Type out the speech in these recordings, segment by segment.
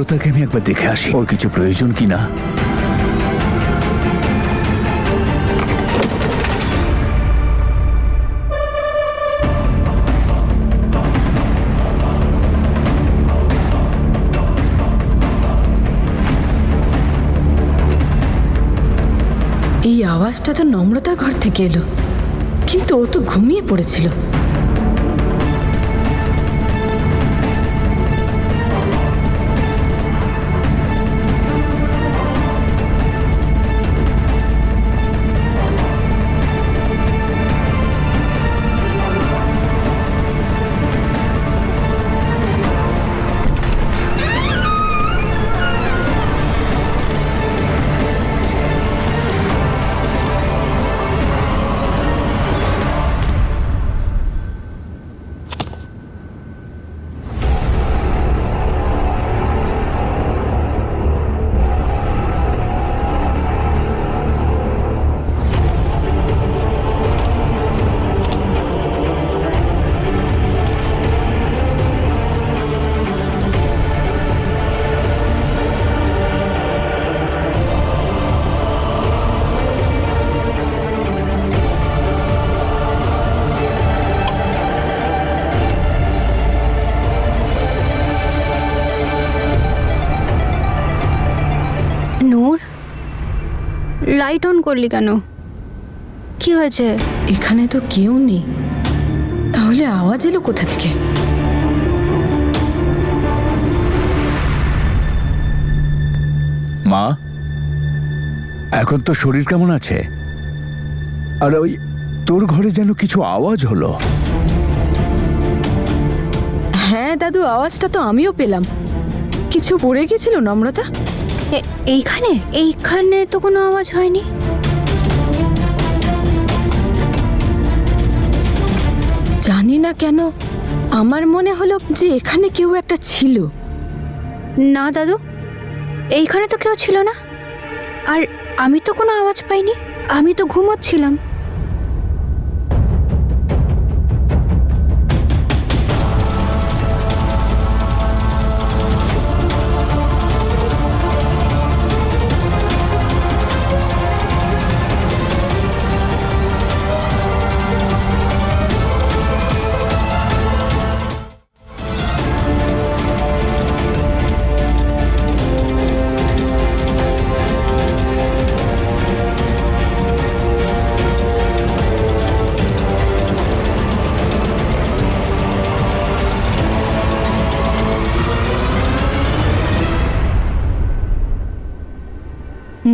নম্রতাকে আমি একবার দেখে আসি, ওর কিছু প্রয়োজন কিনা। এই আওয়াজটা তো নম্রতার ঘর থেকে এলো, কিন্তু ও তো ঘুমিয়ে পড়েছিল। নূর, লাইট অন করলি কেন? কি হয়েছে? এখানে তো কেউ নেই, তাহলে আওয়াজ এলো কোথা থেকে? মা, এখন তো শরীর কেমন আছে? আর ওই তোর ঘরে যেন কিছু আওয়াজ হলো। হ্যাঁ দাদু, আওয়াজটা তো আমিও পেলাম। কিছু পড়ে গেছিল নম্রতা? এইখানে তো কোনো আওয়াজ হয়নি। জানি না কেন আমার মনে হলো যে এখানে কেউ একটা ছিল। না দাদু, এইখানে তো কেউ ছিল না, আর আমি তো কোনো আওয়াজ পাইনি। আমি তো ঘুমোচ্ছিলাম।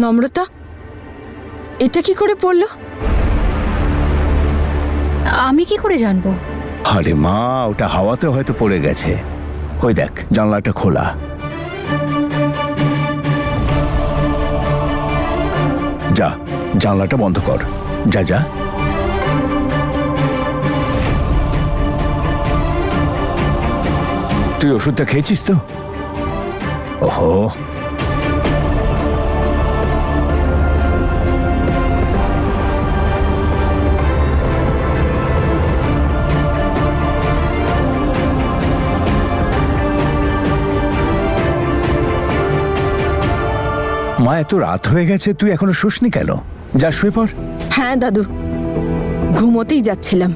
নম্রতা, এটা কি করে পড়লো? আমি কি করে জানবো? আরে মা, ওটা হাওয়াতে হয়তো পড়ে গেছে। ওই দেখ, জানলাটা খোলা। যা, জানলাটা বন্ধ কর। যা যা। তুই ওষুধটা খেয়েছিস তো? ওহো, মা, এত রাত হয়ে গেছে, তুই এখনো শুসনি কেন? যা, শুয়ে পড়। হ্যাঁ দাদু, ঘুমোতেই যাচ্ছিলাম।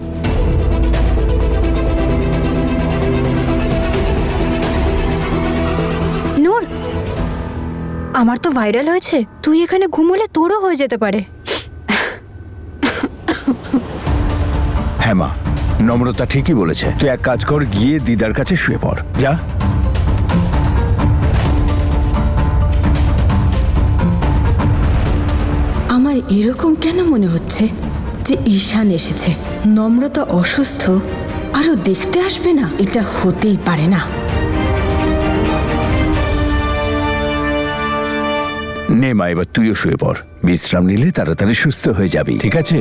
নূর, আমার তো ভাইরাল হয়েছে। তুই এখানে ঘুমোলে তোরও হয়ে যেতে পারে। হ্যাঁ মা, নম্রতা ঠিকই বলেছে। তুই এক কাজ কর, গিয়ে দিদার কাছে শুয়ে পড়। যা। আমার এরকম কেন মনে হচ্ছে যে ঈশান এসেছে? নম্রতা অসুস্থ, আরো দেখতে আসবে না? এটা হতেই পারে না। নে মা, এবার তুইও শুয়ে পড়। বিশ্রাম নিলে তাড়াতাড়ি সুস্থ হয়ে যাবি, ঠিক আছে?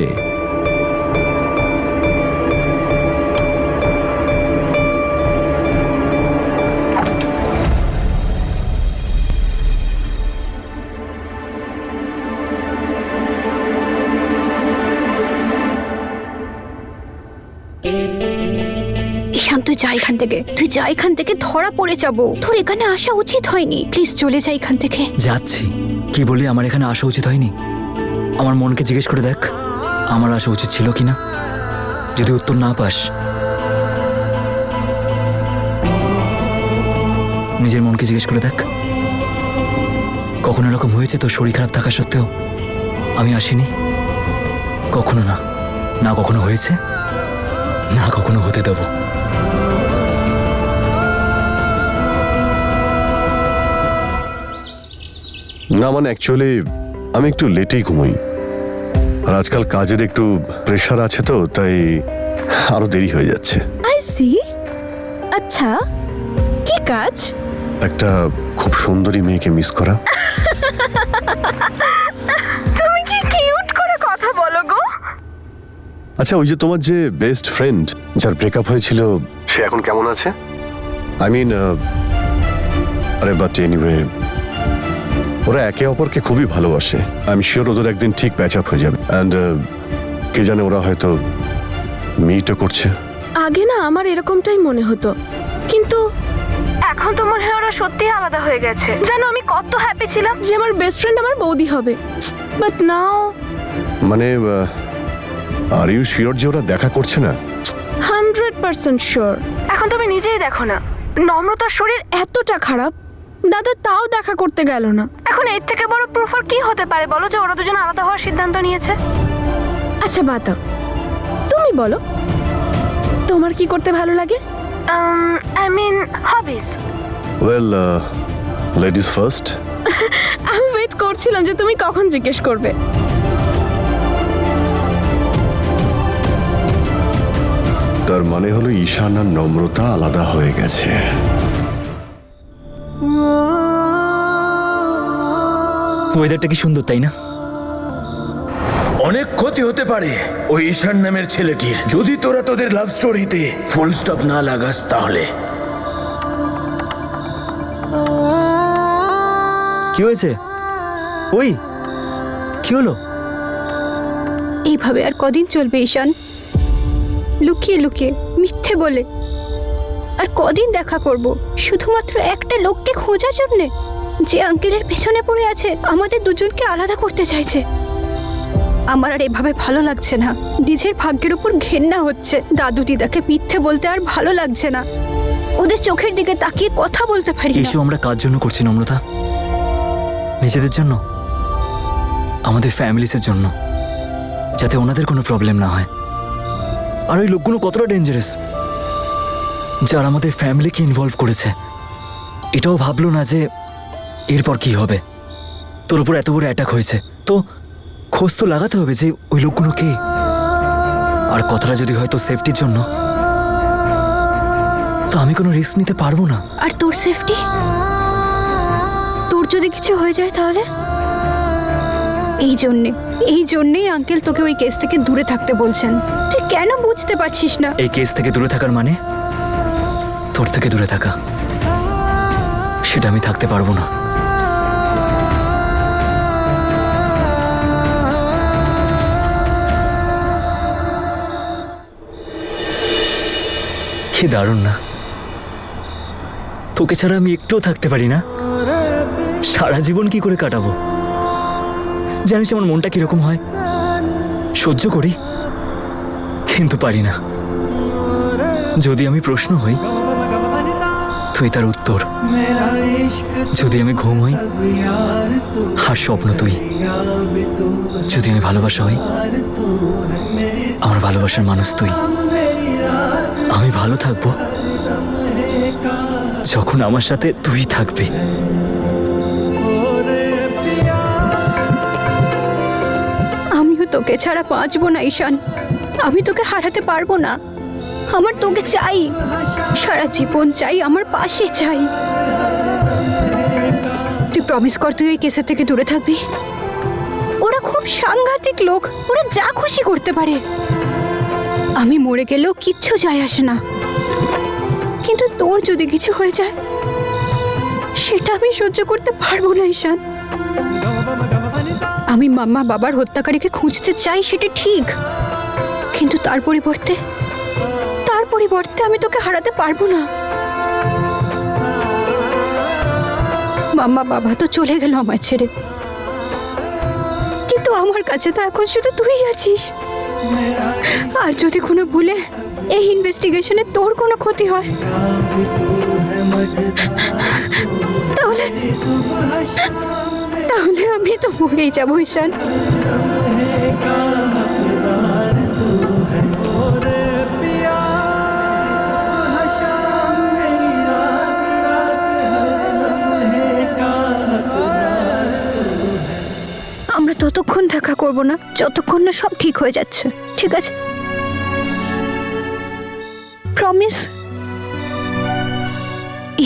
ঈশান, তুই তুই যা এখান থেকে, তুই যা এখান থেকে, ধরা পড়ে যাবো। তোর এখানে আসা উচিত হয়নি, প্লিজ চলে যা এখান থেকে। যাচ্ছি। কি বলি আমার এখানে আসা উচিত হয়নি? আমার মনকে জিজ্ঞেস করে দেখ আমার আসা উচিত ছিল কিনা। যদি উত্তর না পাস, নিজের মনকে জিজ্ঞেস করে দেখ কখনো এরকম হয়েছে তোর শরীর খারাপ থাকা সত্ত্বেও আমি আসিনি? কখনো না, না কখনো হয়েছে, না কখনো হতে দেব। না মানে অ্যাকচুয়ালি আমি একটু লেটেই ঘুমোই, আর আজকাল কাজের একটু প্রেশার আছে, তো তাই আরো দেরি হয়ে যাচ্ছে। I see. আচ্ছা, কি কাজ? একটা খুব সুন্দরী মেয়েকে মিস করা। তুমি কি কিউট করে কথা বলো গো। আচ্ছা, ওই যে তোমার যে বেস্ট ফ্রেন্ড যার ব্রেকআপ হয়েছিল, সে এখন কেমন আছে? আই মিন, আরে বাট এনিওয়ে, ওরা একে অপরকে খুবই ভালোবাসে। আমি শিওর ওদের একদিন ঠিক প্যাচ আপ হয়ে যাবে। অ্যান্ড কে জানে, ওরা হয়তো মিটও করছে। আগে না আমার এরকমটাই মনে হতো, কিন্তু এখন তো মনে হয় ওরা সত্যিই আলাদা হয়ে গেছে। জানো আমি কত হ্যাপি ছিলাম যে আমার বেস্ট ফ্রেন্ড আমার বৌদি হবে, বাট নাও। মানে আর ইউ শিওর যে ওরা দেখা করছে না? 100% শিওর। এখন তুমি নিজেই দেখো না, নম্রতার শরীর এতটা খারাপ, দাদা তাও দেখা করতে গেল না। এখন এর থেকে বড় প্রুফ আর কি হতে পারে বলো, যে ওরা দুজন আলাদা হওয়ার সিদ্ধান্ত নিয়েছে? আচ্ছা বাতা, তুমি বলো তোমার কি করতে ভালো লাগে? I mean hobbies. Well, ladies first. আমি ওয়েট করছিলাম যে তুমি কখন জিজ্ঞেস করবে। তার মানে হলো ঈশান আর নম্রতা আলাদা হয়ে গেছে। ওয়েদারটা কি সুন্দর, তাই না? অনেক ক্ষতি হতে পারে ওই ঈশান নামের ছেলেটির, যদি তোরা তোদের লাভ স্টোরিতে ফুল স্টপ না লাগাস তাহলে। কি হয়েছে? ওই কি হলো? এইভাবে আর কদিন চলবে ঈশান? লুকিয়ে লুকিয়ে, মিথ্যে বলে আর কদিন দেখা করব শুধুমাত্র একটা লোককে খোঁজার জন্যে, যে আঙ্কেলের পেছনে পড়ে আছে, আমাদের দুজনকে আলাদা করতে চাইছে। আমার আর এভাবে ভালো লাগছে না, নিজের ভাগ্যের উপর ঘেন্না হচ্ছে। দাদু দিদাকে মিথ্যে বলতে আর ভালো লাগছে না, ওদের চোখের দিকে তাকিয়ে কথা বলতে পারি না। এসব আমরা কার জন্য করছি নম্রতা? নিজেদের জন্য, আমাদের ফ্যামিলিসের জন্য, যাতে ওনাদের কোনো প্রবলেম না হয়। আর ওই লোকগুলো কতটা ডেঞ্জারাস, যারা আমাদের ফ্যামিলিকে ইনভলভ করেছে। এটাও ভাবলো না যে এরপর কি হবে। তোর উপর এত বড় অ্যাটাক হয়েছে, তো খোঁজ তো লাগাতে হবে যে ওই লোকগুলো কে। আর কথাটা যদি হয় তোর সেফটির জন্য, তো আমি কোনো রিস্ক নিতে পারবো না। আর তোর সেফটি, তোর যদি কিছু হয়ে যায় তাহলে? এই জন্যেই আঙ্কেল তোকে ওই কেস থেকে দূরে থাকতে বলছেন। তুই কেন বুঝতে পারছিস না? এই কেস থেকে দূরে থাকার মানে তোর থেকে দূরে থাকা, সেটা আমি থাকতে পারবো না। কি দারুণ না? তোকে ছাড়া আমি একটুও থাকতে পারি না। সারা জীবন কি করে কাটাবো? জানিস আমার মনটা কিরকম হয়? সহ্য করি, কিন্তু পারি না। যদি আমি প্রশ্ন হই, তুই তার উত্তর। যদি আমি ঘুম হই, আর স্বপ্ন তুই। যদি আমি ভালোবাসা হই, আমার ভালোবাসার মানুষ তুই। আমি ভালো থাকবো যখন আমার সাথে তুই থাকবি। আমিও তোকে ছাড়া বাঁচবো না ঈশান, আমি তোকে হারাতে পারবো না। আমার তোকে চাই, সারা জীবন চাই, আমার পাশে চাই। তুই প্রমিস কর তুই ওই কেসের থেকে দূরে থাকবি। ওরা খুব সাংঘাতিক লোক, ওরা যা খুশি করতে পারে। আমি মরে গেলেও কিচ্ছু যায় আসে না, কিন্তু তোর যদি কিছু হয়ে যায় সেটা আমি সহ্য করতে পারবো না ঈশান। আমি মাম্মা বাবার হত্যাকারীকে খুঁজতে চাই, সেটা ঠিক, কিন্তু তার পরিবর্তে আমি তোকে হারাতে পারবো না। মাম্মা বাবা তো চলে গেল আমায় ছেড়ে, কিন্তু আমার কাছে তো এখন শুধু তুই আছিস। আর যদি কোনো ভুলে এই ইনভেস্টিগেশনে তোর কোনো ক্ষতি হয় তাহলে তাহলে আমি তো মরেই যাবো ঈশান। আমরা ততক্ষণ দেখা করব না যতক্ষণ না সব ঠিক হয়ে যাচ্ছে, ঠিক আছে? প্রমিস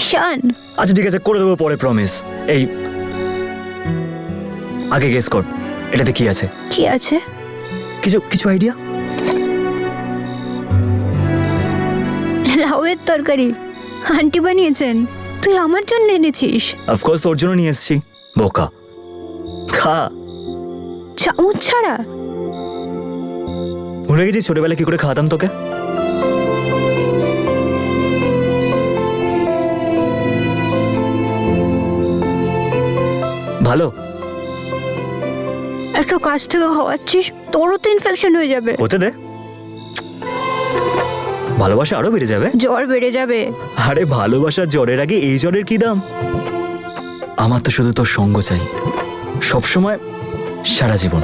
ঈশান। আচ্ছা ঠিক আছে, করে দেবো পরে, প্রমিস। এই আগে গেস কর এটাতে কি আছে? কি আছে? কিছু কিছু আইডিয়া? লাউয়ের তরকারি আন্টি বানিয়েছেন, তুই আমার জন্য এনেছিস। অফকোর্স তোর জন্য নিয়ে এসেছি, বোকা। খা। চামচ ছাড়া? ভুলে গেছিস ছোটবেলায় কি করে খাওয়াতাম তোকে? ভালো একটা কাছ থেকে খাওয়াচ্ছিস, তোরও তো ইনফেকশন হয়ে যাবে। হতে দে, ভালোবাসা আরো বেড়ে যাবে। জ্বর বেড়ে যাবে। আরে ভালোবাসার জ্বরের আগে এই জ্বরের কি দাম? আমার তো শুধু তোর সঙ্গ চাই, সবসময়, সারা জীবন।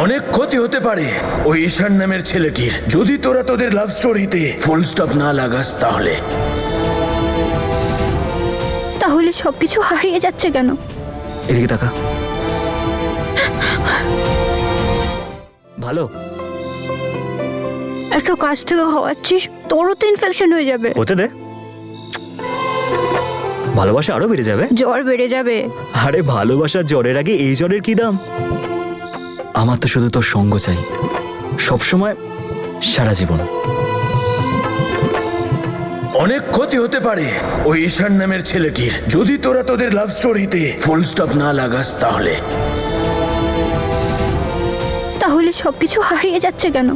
অনেক ক্ষতি হতে পারে ওই ঈশান নামের ছেলেটির যদি তোরা তোদের লাভ স্টোরিতে ফুল স্টপ না লাগাস তাহলে। তাহলে সবকিছু হারিয়ে যাচ্ছে কেন? এদিকে তাকা। ভালো একটা কাছ থেকে খাওয়াচ্ছিস, তোরও তো ইনফেকশন হয়ে যাবে। হতে দে, ভালোবাসা আরো বেড়ে যাবে। জ্বর বেড়ে যাবে। আরে ভালোবাসার জ্বরের আগে এই জ্বরের কি দাম? আমার তো শুধু তোর সঙ্গ চাই, সবসময়, সারা জীবন। অনেক ক্ষতি হতে পারে ওই ঈশান নামের ছেলেটির যদি তোরা তোদের লাভ স্টোরিতে ফুল স্টপ না লাগাস তাহলে। তাহলে সবকিছু হারিয়ে যাচ্ছে কেন?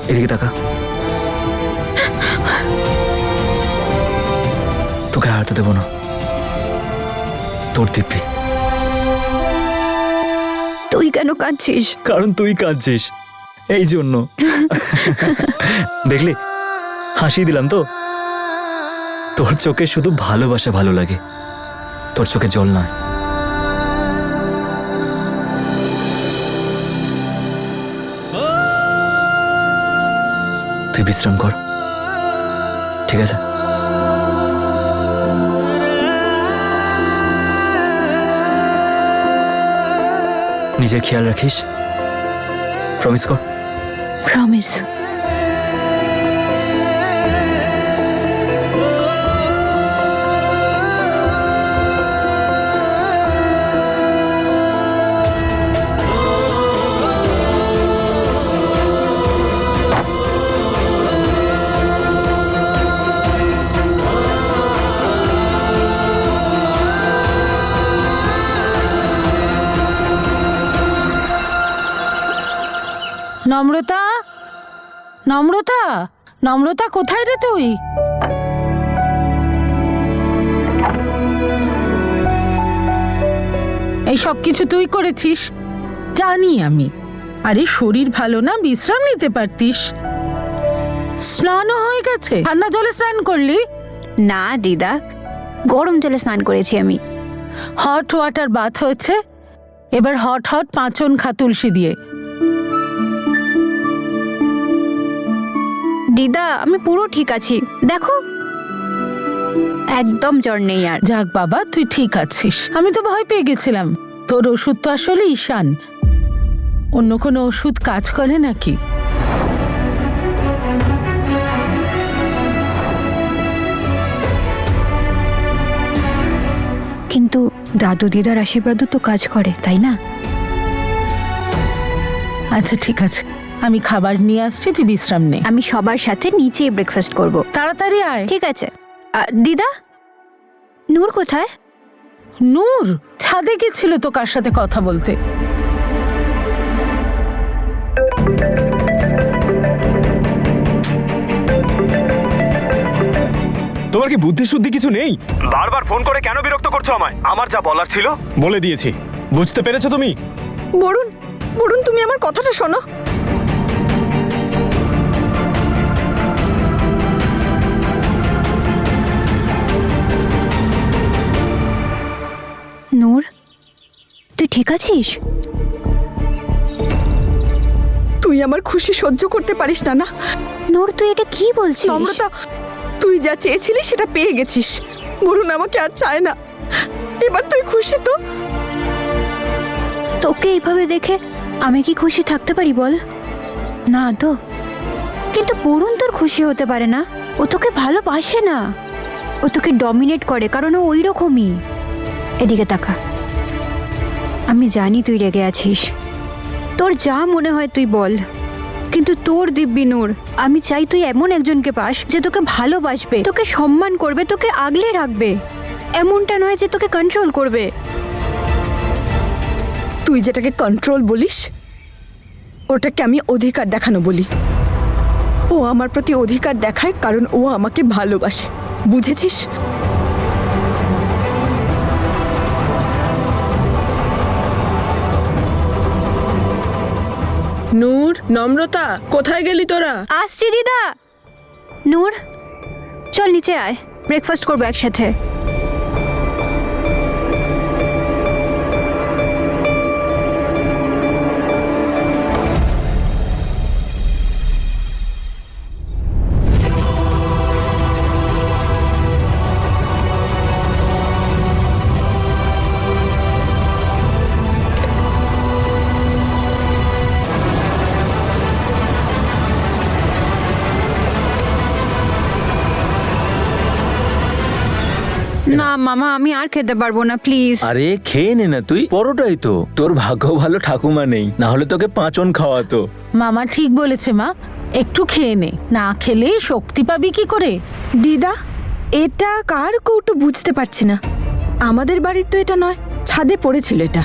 এদিকে তাকা। তোকে হারাতে দেবো না, তোর দিব্যি। তুই কেন কাঁদছিস? কারণ তুই কাঁদছিস, এই জন্য। দেখলি হাসি দিলাম তো? তোর চোখে শুধু ভালোবাসা ভালো লাগে, তোর চোখে জল নয়। তুই বিশ্রাম কর, ঠিক আছে? নিজের খেয়াল রাখিস, প্রমিস কর। প্রমিস। নম্রতা, নম্রতা, নম্রতা, কোথায় রে তুই? এই সব কিছু তুই করেছিস জানি আমি। আরে শরীর ভালো না, বিশ্রাম নিতে পারতিস। স্নানও হয়ে গেছে, ঠান্ডা জলে স্নান করলি? না দিদা, গরম জলে স্নান করেছি আমি। হট ওয়াটার বাথ হয়েছে, এবার হট হট পাঁচন খা তুলসী দিয়ে। দিদা আমি পুরো ঠিক আছি, দেখো একদম জ্বর নেই আর। যাক বাবা, তুই ঠিক আছিস। আমি তো ভয় পেয়ে গেছিলাম। তোর ওষুধ তো আসলে ঈশান, অন্য কোনো ওষুধ কাজ করে নাকি? কিন্তু দাদু দিদার আশীর্বাদও তো কাজ করে, তাই না? আচ্ছা ঠিক আছে, আমি খাবার নিয়ে আসছি, তুই বিশ্রাম নে। আমি সবার সাথে নিচেই ব্রেকফাস্ট করব। তাড়াতাড়ি আয়। ঠিক আছে। দিদা, নূর কোথায়? নূর ছাদে গেছিল তো কার সাথে কথা বলতে। তোমার কি বুদ্ধি শুদ্ধি কিছু নেই? বারবার ফোন করে কেন বিরক্ত করছো আমায়? আমার যা বলার ছিল বলে দিয়েছি, বুঝতে পেরেছো তুমি? বরুণ, বরুণ, তুমি আমার কথাটা শোনো। নূর, তুই ঠিক আছিস? তুই আমার খুশি সহ্য করতে পারিস না না? নূর, তুই এটা কি বলছিস? নম্রতা, তুই যা চেয়েছিলি সেটা পেয়ে গেছিস। বরুণ আমাকে আর চায় না। এবার তুই খুশি তো? তোকে এইভাবে দেখে আমি কি খুশি থাকতে পারি বল? না তো। কিন্তু বরুণ তোর খুশি হতে পারে না। ও তোকে ভালোবাসে না, ও তোকে ডমিনেট করে, কারণ ও ওই রকমই। এদিকে তাকা। আমি জানি তুই রেগে আছিস, তোর যা মনে হয় তুই বল, কিন্তু তোর দিব্যি নূর, আমি চাই তুই এমন একজনকে পাস যে তোকে ভালোবাসবে, তোকে সম্মান করবে, তোকে আগলে রাখবে। এমনটা নয় যে তোকে কন্ট্রোল করবে। তুই যেটাকে কন্ট্রোল বলিস, ওটাকে আমি অধিকার দেখানো বলি। ও আমার প্রতি অধিকার দেখায় কারণ ও আমাকে ভালোবাসে, বুঝেছিস? নূর, নম্রতা, কোথায় গেলি তোরা? আসছি দিদা। নূর, চল নিচে আয়, ব্রেকফাস্ট করবো একসাথে। না মামা, আমি আর খেতে পারবো না, প্লিজ। আরে খেয়ে নে না তুই, পরোটাই তো। তোর ভাগ্য ভালো ঠাকুমা নেই, না হলে তোকে পাঁচন খাওয়াতো। মামা ঠিক বলেছে মা, একটু খেয়ে নে, না খেলে শক্তি পাবি কি করে? দিদা, এটা কার কৌটো বুঝতে পারছি না। আমাদের বাড়ির তো এটা নয়, ছাদে পড়েছিল এটা।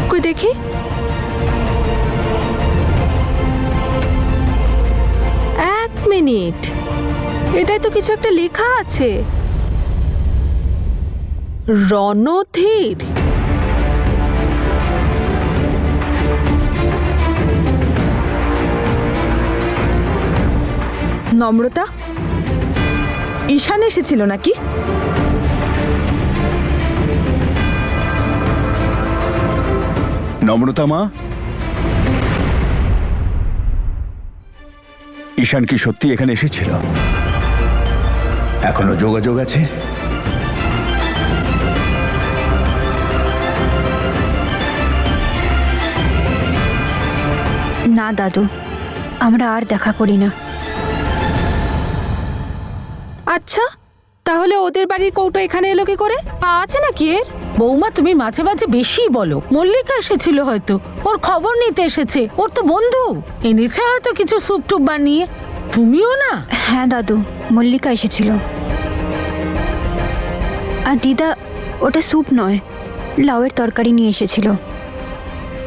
কই দেখি। এক মিনিট, এটাই তো কিছু একটা লেখা আছে, রণধীর। নম্রতা, ঈশান এসেছিল নাকি? নম্রতা মা, ঈশান কি সত্যি এখানে এসেছিল? এখনো যোগাযোগ আছে? না দাদু, আমরা আর দেখা করি না। আচ্ছা, তাহলে ওদের বাড়ির কৌটো এখানে এলো কি করে? পা আছে নাকি এর? বৌমা, তুমি মাঝে মাঝে বেশি বলো। মল্লিকা এসেছিল হয়তো, ওর খবর নিতে এসেছে, ওর তো বন্ধু, এনেছে হয়তো কিছু স্যুপ টুপ বানিয়ে। তুমিও না? হ্যাঁ দাদু, মল্লিকা এসেছিল। আর দিদা, ওটা স্যুপ নয়, লাউয়ের তরকারি নিয়ে এসেছিল।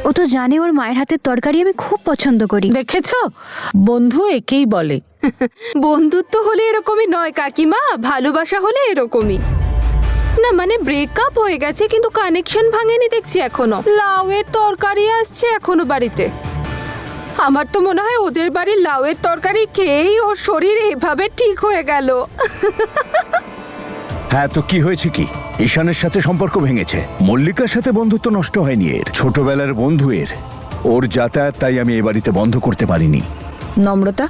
ও তো জানে ওর মায়ের হাতের তরকারি আমি খুব পছন্দ করি। দেখেছো, বন্ধু একেই বলে। বন্ধুত্ব হলে এরকমই নয় কাকিমা, ভালোবাসা হলে এরকমই। না মানে ব্রেকআপ হয়ে গেছে কিন্তু কানেকশন ভাঙেনি দেখছি এখনো। লাউয়ের তরকারি আসছে এখনো বাড়িতে। আমার তো মনে হয় ওদের বাড়ির লাউয়ের তরকারি খেয়েই ওর শরীর এভাবে ঠিক হয়ে গেল। হ্যাঁ, তো কি হয়েছে কি? ঈশানের সাথে সম্পর্ক ভেঙেছে, মল্লিকার সাথে বন্ধুত্ব নষ্ট হয়নি এর, ছোটবেলার বন্ধু এর। ওর যাতায়াত তাই আমি এ বাড়িতে বন্ধ করতে পারিনি। নম্রতা,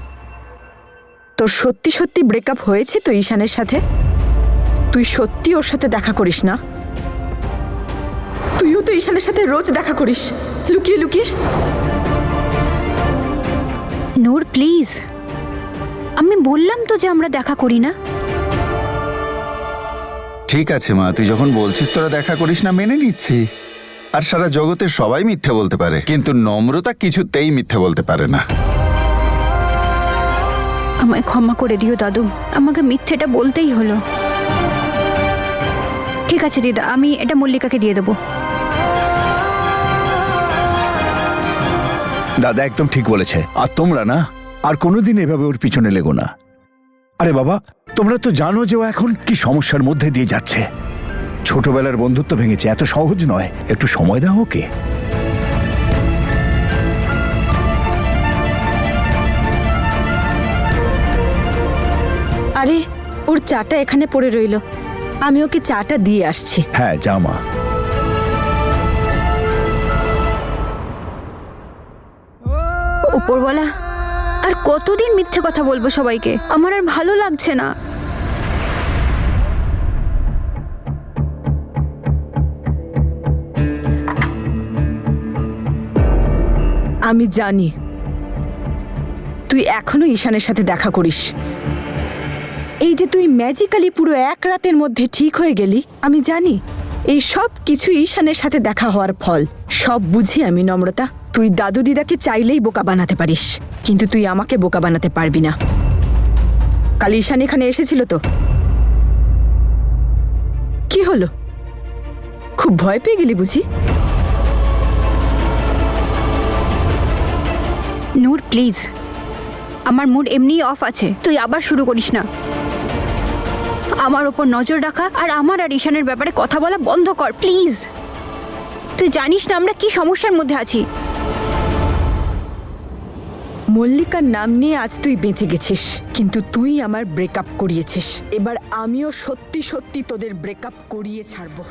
তোর সত্যি সত্যি ব্রেকআপ হয়েছে তো ঈশানের সাথে? তুই সত্যি ওর সাথে দেখা করিস না? তুইও তো ঈশানের সাথে রোজ দেখা করিস লুকিয়ে লুকিয়ে। নূর প্লিজ, আমি বললাম তো যে আমরা দেখা করি না। ঠিক আছে মা, তুই যখন বলছিস তোরা দেখা করিস না, মেনে নিচ্ছি। আর সারা জগতের সবাই মিথ্যে বলতে পারে, কিন্তু নম্রতা কিছুতেই মিথ্যে বলতে পারে না। আমায় ক্ষমা করে দিও দাদু, আমাকে মিথ্যেটা বলতেই হলো। ঠিক আছে দিদা, আমি এটা মল্লিকাকে দিয়ে দেবো। দাদা একদম ঠিক বলেছে। আর তোমরা না আর কোনোদিন এভাবে ওর পিছনে লেগো না। আরে বাবা, তোমরা তো জানো যে ও এখন কি সমস্যার মধ্যে দিয়ে যাচ্ছে। ছোটবেলার বন্ধুত্ব ভেঙেছে, এত সহজ নয়। একটু সময় দাও ওকে। আরে ওর চাটা এখানে পড়ে রইল, আমি ওকে চাটা দিয়ে আসছি। হ্যাঁ যা মা। উপরওয়ালা, আর কতদিন মিথ্যে কথা বলবো সবাইকে? আমার আর ভালো লাগছে না। আমি জানি তুই এখনো ঈশানের সাথে দেখা করিস। এই যে তুই ম্যাজিক্যালি পুরো এক রাতের মধ্যে ঠিক হয়ে গেলি, আমি জানি এই সব কিছু ঈশানের সাথে দেখা হওয়ার ফল। সব বুঝি আমি নম্রতা। তুই দাদু দিদাকে চাইলেই বোকা বানাতে পারিস, কিন্তু তুই আমাকে বোকা বানাতে পারবি না। কাল ঈশান এখানে এসেছিল তো, কি হলো? খুব ভয় পেয়ে গেলি বুঝি? নূর প্লিজ, আমার মুড এমনিই অফ আছে, তুই আবার শুরু করিস না। আমার ওপর নজর রাখা আর আমার আর ঈশানের ব্যাপারে কথা বলা বন্ধ কর প্লিজ। তুই জানিস না আমরা কি সমস্যার মধ্যে আছি। মল্লিকার নাম নিয়ে আজ তুই বেঁচে গেছিস, কিন্তু তুই আমার ব্রেকআপ করিয়েছিস। এবার আমিও সত্যি সত্যি তোদের ব্রেকআপ করিয়ে ছাড়বো।